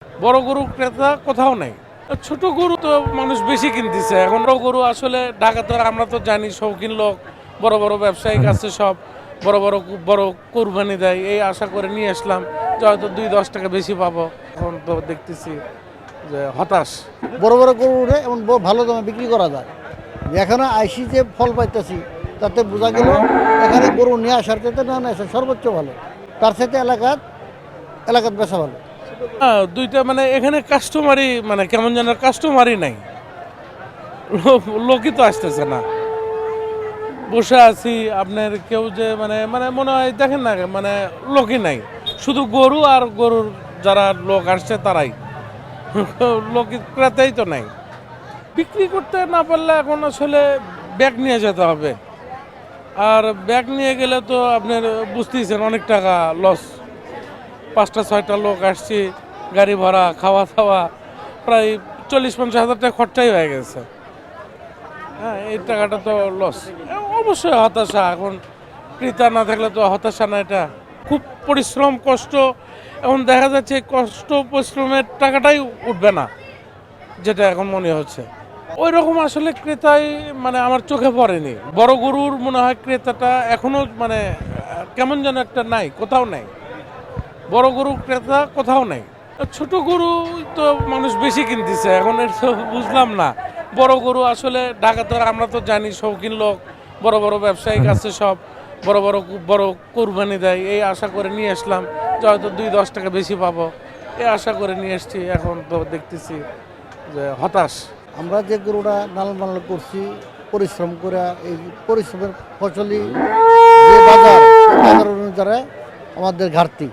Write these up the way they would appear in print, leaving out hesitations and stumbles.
বড় গরু ক্রেতা কোথাও নাই। ছোট গরু তো মানুষ বেশি কিনতেছে এখন। বড় গরু আসলে ঢাকাতে আমরা তো জানি শৌখিন লোক, বড় বড় ব্যবসায়িক আছে সব, বড় বড় বড় কোরবানি দেয়, এই আশা করে নিয়ে আসলাম যে হয়তো 2-10 টাকা বেশি পাবো। এখন তো দেখতেছি যে হতাশ। বড় বড় গরু উঠে এমন ভালো দামে বিক্রি করা যায়। এখানে আইসি যে ফল পাইতেছি তাতে বোঝা গেল এখানে গরু নিয়ে আসার চাইতে না আসা সর্বোচ্চ ভালো, তার সাথে এলাকাত বেচা ভালো। হ্যাঁ, দুইটা মানে এখানে কাস্টমারই মানে কেমন যেন কাস্টমারই নাই, লোকই তো আসতেছে না। বসে আছি আপনার কেউ যে মানে মানে মনে হয় দেখেন না মানে লোকই নাই, শুধু গরু আর গরুর যারা লোক আসছে তারাই, লোক ক্রেতাই তো নাই। বিক্রি করতে না পারলে এখন আসলে ব্যাগ নিয়ে যেতে হবে, আর ব্যাগ নিয়ে গেলে তো আপনার বুঝতেইছেন অনেক টাকা লস। 5টা 6টা লোক আসছি, গাড়ি ভাড়া খাওয়া দাওয়া প্রায় 40-50 হাজার টাকা খরচাই হয়ে গেছে। হ্যাঁ, এই টাকাটা তো লস। অবশ্যই হতাশা, এখন ক্রেতা না থাকলে তো হতাশা না, এটা খুব পরিশ্রম কষ্ট। এখন দেখা যাচ্ছে কষ্ট পরিশ্রমের টাকাটাই উঠবে না, যেটা এখন মনে হচ্ছে। ওই রকম আসলে ক্রেতাই মানে আমার চোখে পড়েনি। বড় গরুর মনে হয় ক্রেতাটা এখনো মানে কেমন যেন একটা নাই, কোথাও নাই। বড় গরু ক্রেতা কোথাও নাই। ছোট গরু তো মানুষ বেশি কিনতেছে এখন, এটা তো বুঝলাম না। বড় গরু আসলে ঢাকাতে আমরা তো জানি শৌখিন লোক, বড় বড় ব্যবসায়িক আছে সব, বড় বড় বড় কোরবানি দেয়, এই আশা করে নিয়ে আসলাম যে হয়তো 2-10 টাকা বেশি পাবো, এই আশা করে নিয়ে এসছি। এখন তো দেখতেছি যে হতাশ। আমরা যে গরুটা লালন পালন করছি পরিশ্রম করে, এই পরিশ্রমের ফসলই যে বাজার অনুযায়ী আমাদের ঘাটতি।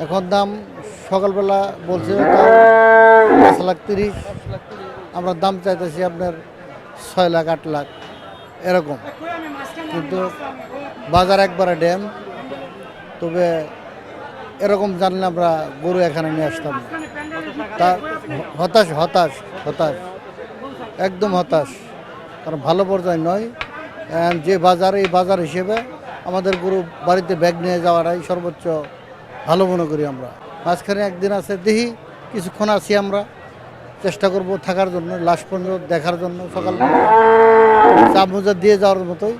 এখন দাম সকালবেলা বলছে দাম 5,30,000, আমরা দাম চাইতেছি আপনার 6 লাখ 8 লাখ এরকম। কিন্তু বাজার একবারে ড্যাম, তবে এরকম জানলে আমরা গরু এখানে নিয়ে আসতাম না। তা হতাশ হতাশ হতাশ, একদম হতাশ, কারণ ভালো পর্যায়ে নয়। যে বাজার, এই বাজার হিসেবে আমাদের গরু বাড়িতে ব্যাগ নিয়ে যাওয়াটাই সর্বোচ্চ ভালো মনে করি আমরা। মাঝখানে একদিন আছে দেখি, কিছুক্ষণ আছি আমরা, চেষ্টা করব থাকার জন্য, লাস্ট পর্যন্ত দেখার জন্য, সকাল চা মোজা দিয়ে যাওয়ার মতোই।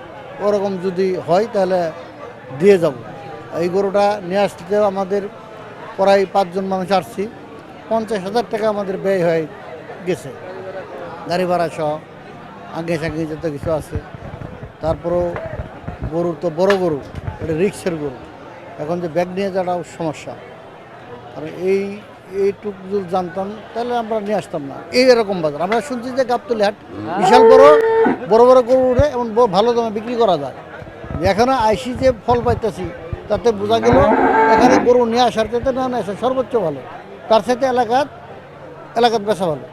ওরকম যদি হয় তাহলে দিয়ে যাব। এই গরুটা নিয়ে আসতে আমাদের প্রায় 5 জন মানুষ আসছি, 50,000 টাকা আমাদের ব্যয় হয়ে গেছে, গাড়ি ভাড়া সহ আগে সাগে যত কিছু আছে। তারপরেও গরুর তো বড় গরু, এটা রিক্সের গরু, এখন যে ব্যাগ নিয়ে যাওয়াটাও সমস্যা। আর এইটুকু যদি জানতাম তাহলে আমরা নিয়ে আসতাম না। এরকম বাজার আমরা শুনছি যে গাবতলী হাট বিশাল বড়, বড় বড় গরু উঠে এমন ভালো দামে বিক্রি করা যায়। এখানে আইসি যে ফল পাইতেছি তাতে বোঝা গেল এখানে গরু নিয়ে আসার চাইতে না আসা সর্বোচ্চ ভালো, তার সাথে এলাকাত বেচা ভালো।